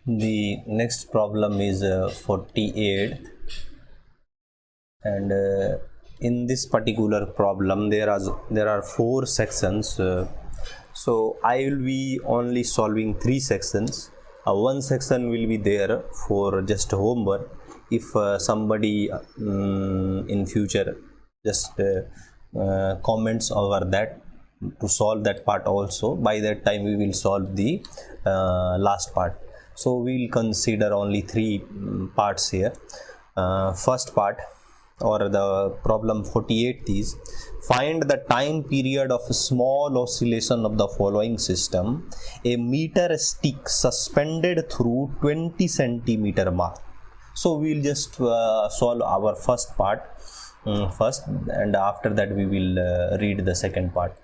The next problem is 48, and in this particular problem there are 4 sections. So I will be only solving 3 sections. One section will be there for just homework. If somebody in future just comments over that to solve that part also, by that time we will solve the last part. So we will consider only 3 parts here. First part, or the problem 48, is find the time period of a small oscillation of the following system: a meter stick suspended through 20 centimeter mark. So we will just solve our first part first, and after that we will read the second part.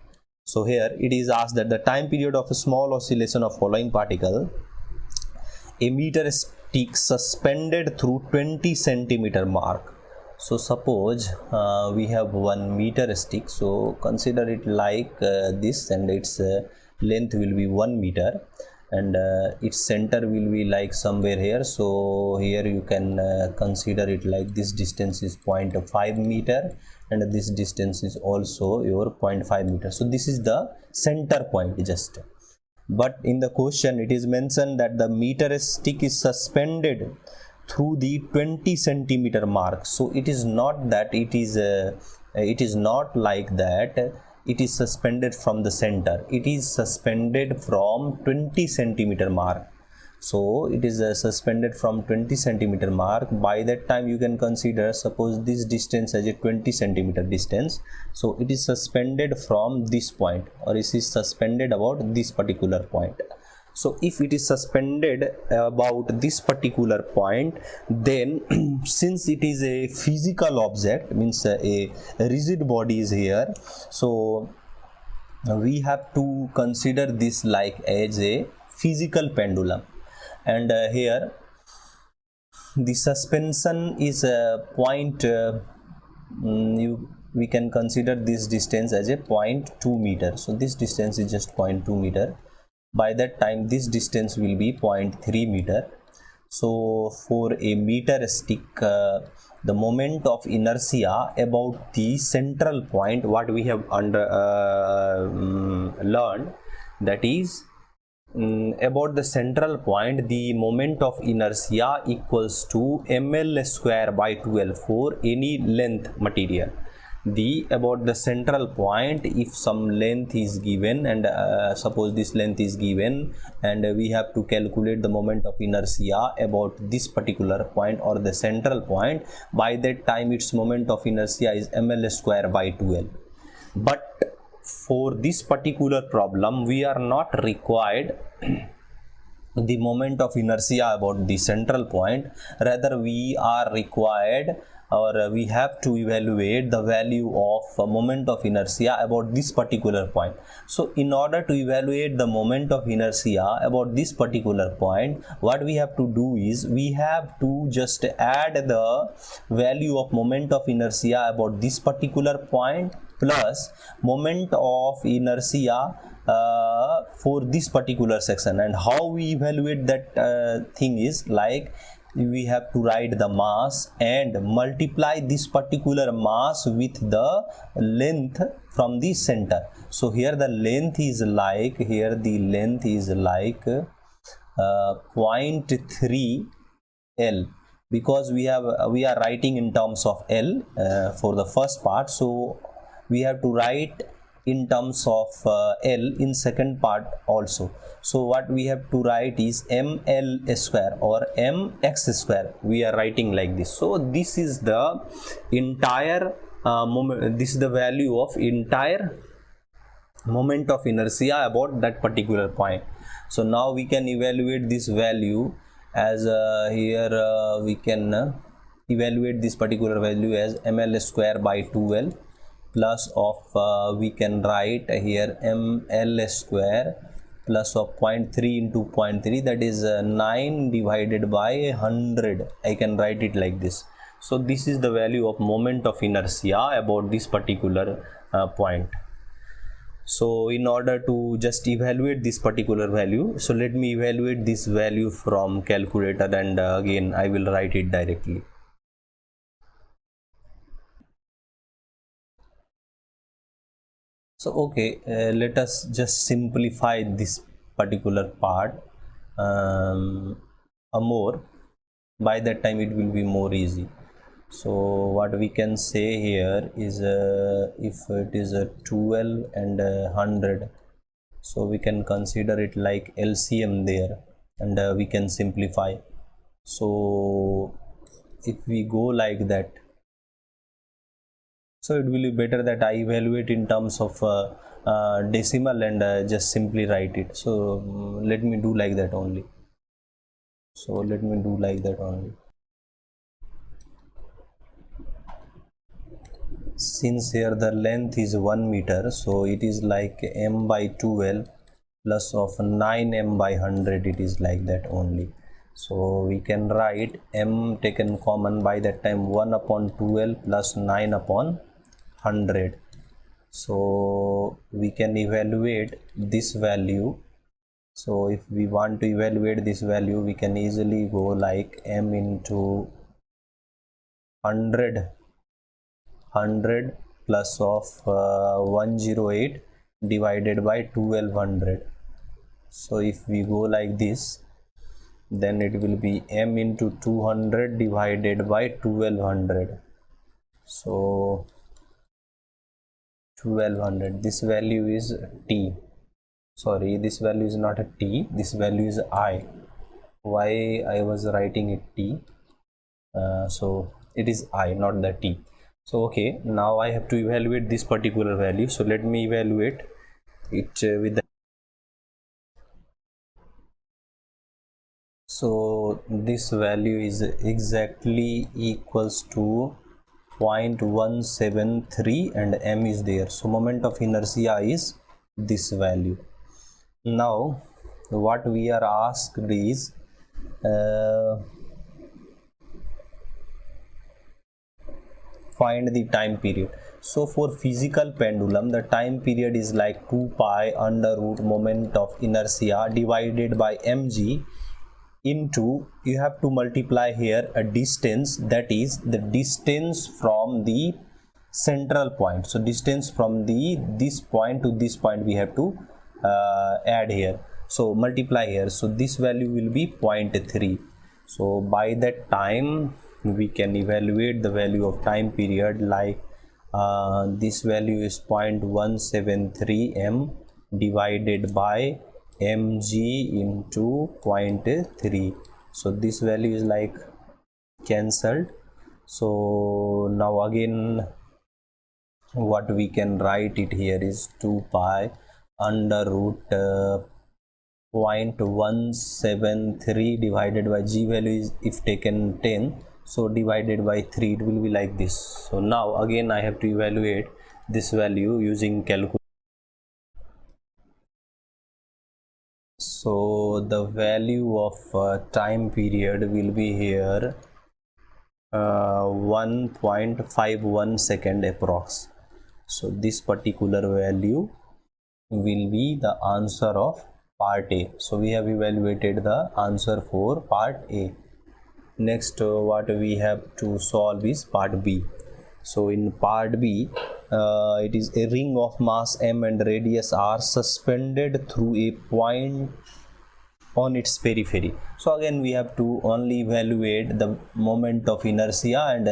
So here it is asked that the time period of a small oscillation of following particle: a meter stick suspended through 20 centimeter mark. So suppose we have 1 meter stick, so consider it like this, and its length will be 1 meter, and its center will be like somewhere here. So here you can consider it like this distance is 0.5 meter, and this distance is also your 0.5 meter. So this is the center point just. But in the question it is mentioned that the meter stick is suspended through the 20 centimeter mark. So it is not that it is not like that it is suspended from the center. It is suspended from 20 centimeter mark. So it is suspended from 20 centimeter mark. By that time you can consider, suppose this distance as a 20 centimeter distance. So it is suspended from this point, or it is suspended about this particular point. So if it is suspended about this particular point, then since it is a physical object, means a rigid body is here, so we have to consider this like as a physical pendulum. And here the suspension is a point, we can consider this distance as a 0.2 meter. So this distance is just 0.2 meter. By that time this distance will be 0.3 meter. So for a meter stick, the moment of inertia about the central point, what we have learned, that is about the central point, the moment of inertia equals to ml square by 12 for any length material. About the central point, if some length is given, and suppose this length is given, and we have to calculate the moment of inertia about this particular point or the central point, by that time its moment of inertia is ml square by 12. But for this particular problem we are not required the moment of inertia about the central point, rather we are required, or we have to evaluate the value of moment of inertia about this particular point. So in order to evaluate the moment of inertia about this particular point, what we have to do is we have to just add the value of moment of inertia about this particular point plus moment of inertia for this particular section. And how we evaluate that thing is like, we have to write the mass and multiply this particular mass with the length from the center. So here the length is like, 0.3 L, because we are writing in terms of L for the first part. So we have to write in terms of L in second part also. So what we have to write is ml square or mx square. We are writing like this. So this is the entire moment, this is the value of entire moment of inertia about that particular point. So now we can evaluate this value as here we can evaluate this particular value as ml square by 12 plus of we can write here ml square plus of 0.3 into 0.3, that is 9 divided by 100. I can write it like this. So this is the value of moment of inertia about this particular point. So in order to just evaluate this particular value, so let me evaluate this value from calculator, and again I will write it directly. So okay, let us just simplify this particular part more. By that time it will be more easy. So what we can say here is if it is a 12 and 100, so we can consider it like LCM there, and we can simplify. So if we go like that, so it will be better that I evaluate in terms of decimal and just simply write it. So let me do like that only. Since here the length is 1 meter, so it is like m by 12 plus of 9m by 100, it is like that only. So we can write m taken common, by that time 1 upon 12 plus 9 upon 100. So we can evaluate this value. So if we want to evaluate this value, we can easily go like m into 100 plus of 108 divided by 1200. So if we go like this, then it will be m into 200 divided by 1200. So 1200, this value is t. Sorry, this value is not a t, this value is I. Why I was writing it t? So it is I, not the t. So okay, now I have to evaluate this particular value. So let me evaluate it with the. So this value is exactly equals to 0.173 and m is there. So moment of inertia is this value. Now what we are asked is find the time period. So for physical pendulum, the time period is like 2 pi under root moment of inertia divided by mg into, you have to multiply here a distance, that is the distance from the central point. So distance from this point to this point we have to add here, so multiply here. So this value will be 0.3. so by that time we can evaluate the value of time period like this value is 0.173 m divided by mg into 0.3. so this value is like cancelled. So now again what we can write it here is 2 pi under root 0.173 divided by g value is if taken 10, so divided by 3, it will be like this. So now again I have to evaluate this value using calculator. So the value of time period will be here 1.51 second approx. So this particular value will be the answer of part A. So we have evaluated the answer for part A. Next what we have to solve is part B. So in part B, it is a ring of mass m and radius r suspended through a point on its periphery. So again we have to only evaluate the moment of inertia, and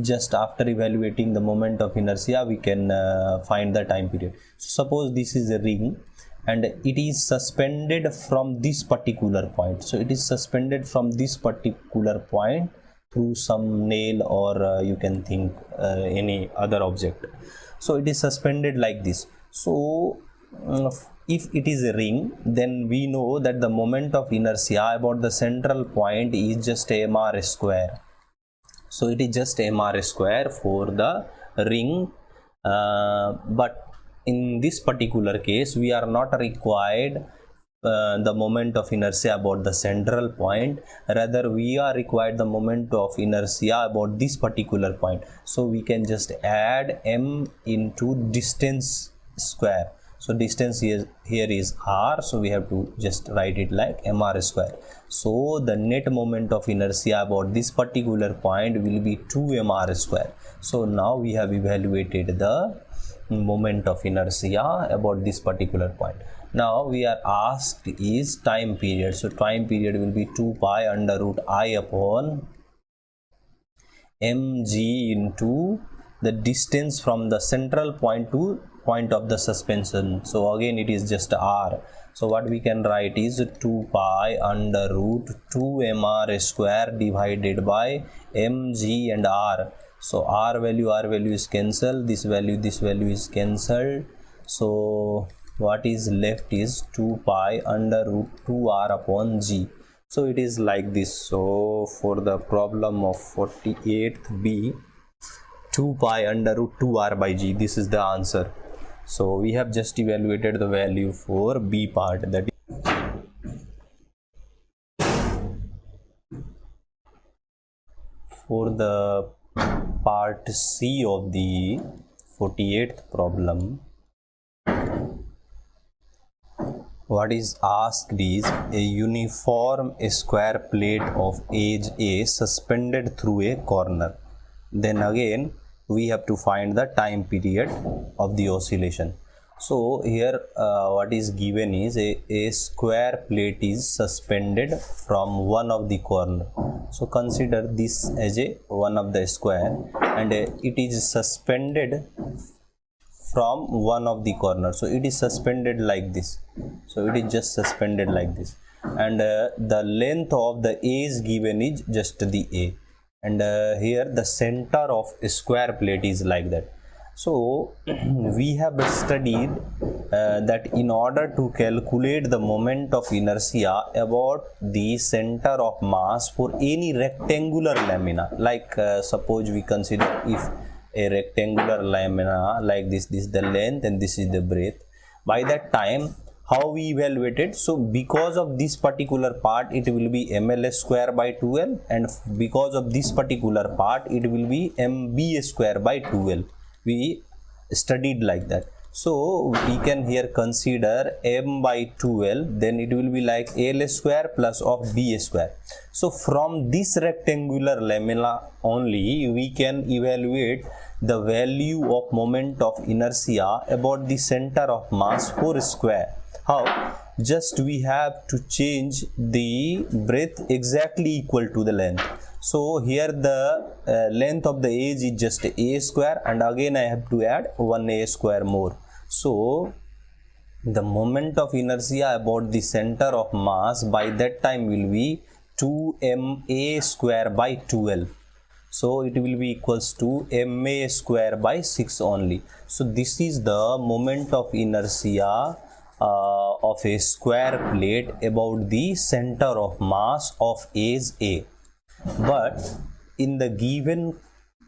just after evaluating the moment of inertia we can find the time period. So suppose this is a ring and it is suspended from this particular point. So it is suspended from this particular point through some nail, or you can think any other object. So it is suspended like this. So if it is a ring, then we know that the moment of inertia about the central point is just mr square. So it is just mr square for the ring, but in this particular case we are not required the moment of inertia about the central point, rather we are required the moment of inertia about this particular point. So we can just add m into distance square. So distance here is r, so we have to just write it like mr square. So the net moment of inertia about this particular point will be 2 mr square. So now we have evaluated the moment of inertia about this particular point. Now we are asked is time period. So time period will be 2 pi under root I upon mg into the distance from the central point to point of the suspension. So again it is just r. So what we can write is 2 pi under root 2 mr square divided by mg and r. So r value is cancelled, this value is cancelled. So what is left is 2 pi under root 2r upon g. So it is like this. So for the problem of 48th B, 2 pi under root 2r by g, this is the answer. So we have just evaluated the value for B part, that is for the part C of the 48th problem. What is asked is a uniform square plate of edge A suspended through a corner. Then again we have to find the time period of the oscillation. So here what is given is a square plate is suspended from one of the corner. So consider this as one of the square, and it is suspended from one of the corner. So it is suspended like this. So it is just suspended like this, and the length of the edge given is just the A, and here the center of a square plate is like that. So we have studied that in order to calculate the moment of inertia about the center of mass for any rectangular lamina, like suppose we consider if a rectangular lamina like this is the length and this is the breadth. By that time, how we evaluate it? So because of this particular part it will be ml square by 2l, and because of this particular part it will be mb square by 2l. We studied like that. So we can here consider m by 2l, then it will be like l square plus of b square. So from this rectangular lamina only we can evaluate the value of moment of inertia about the center of mass for square. How? Just we have to change the breadth exactly equal to the length. So here the length of the edge is just a square, and again I have to add 1a square more. So the moment of inertia about the center of mass by that time will be 2ma square by 2l. So it will be equals to ma square by 6 only. So this is the moment of inertia of a square plate about the center of mass of edge A. But in the given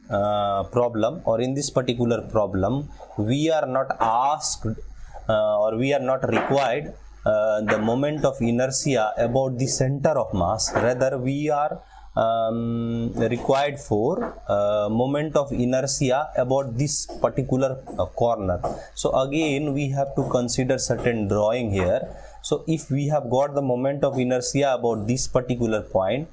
problem, or in this particular problem, we are not asked or we are not required the moment of inertia about the center of mass. Rather we are required for moment of inertia about this particular corner. So again we have to consider certain drawing here. So if we have got the moment of inertia about this particular point,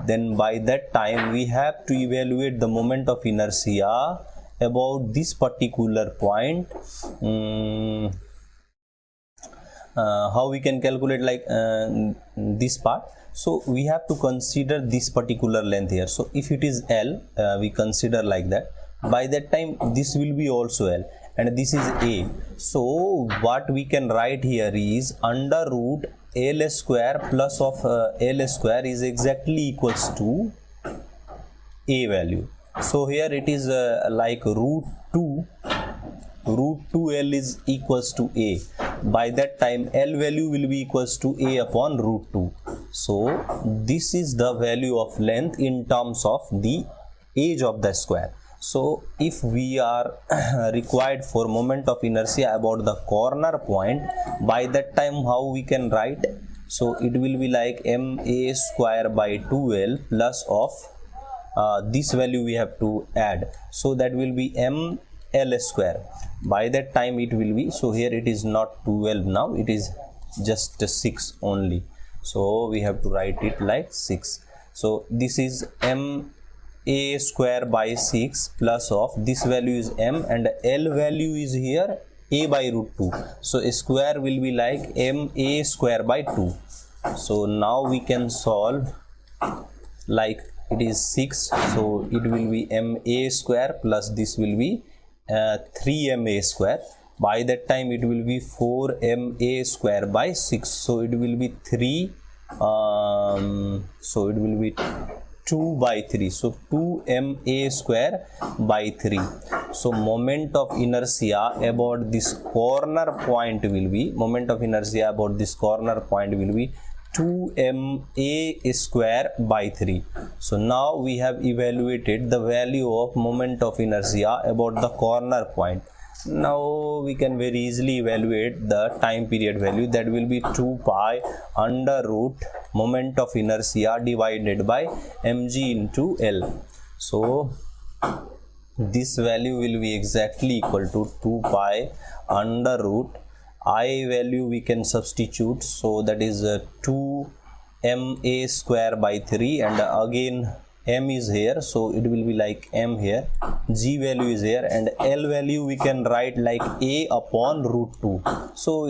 then by that time we have to evaluate the moment of inertia about this particular point. How we can calculate like this part? So we have to consider this particular length here. So if it is L, we consider like that. By that time this will be also L, and this is A. So what we can write here is under root L square plus of L square is exactly equals to A value. So here it is like root 2L is equals to A. By that time L value will be equals to A upon root 2. So this is the value of length in terms of the edge of the square. So if we are required for moment of inertia about the corner point, by that time how we can write? So it will be like ma square by 2l plus of this value we have to add. So that will be L square. By that time it will be, so here it is not 12 now, it is just 6 only, so we have to write it like 6. So this is m a square by 6 plus of this value is m and L value is here a by root 2, so a square will be like m a square by 2. So now we can solve, like it is 6, so it will be m a square plus this will be 3ma square. By that time it will be 4ma square by 6, so it will be 3, so it will be 2 by 3, so 2ma square by 3. So moment of inertia about this corner point will be, moment of inertia about this corner point will be 2ma square by 3. So now we have evaluated the value of moment of inertia about the corner point. Now we can very easily evaluate the time period value, that will be 2 pi under root moment of inertia divided by mg into L. So this value will be exactly equal to 2 pi under root I value we can substitute, so that is 2ma square by 3, and again m is here, so it will be like m here, g value is here, and L value we can write like a upon root 2, so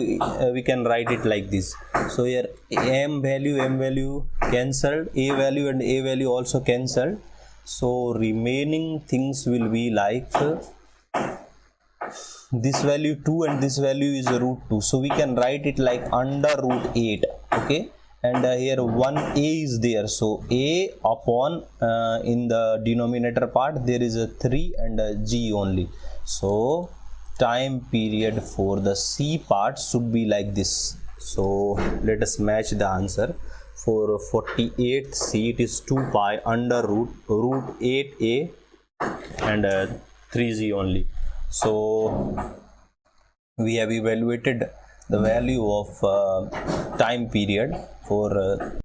we can write it like this. So here m value cancelled, a value and a value also cancelled, so remaining things will be like this value 2 and this value is root 2, so we can write it like under root 8, okay, and here 1a is there, so a upon in the denominator part there is a 3 and a g only, so time period for the C part should be like this. So let us match the answer. For 48th C it is 2 pi under root 8a and 3g only. So we have evaluated the value of time period for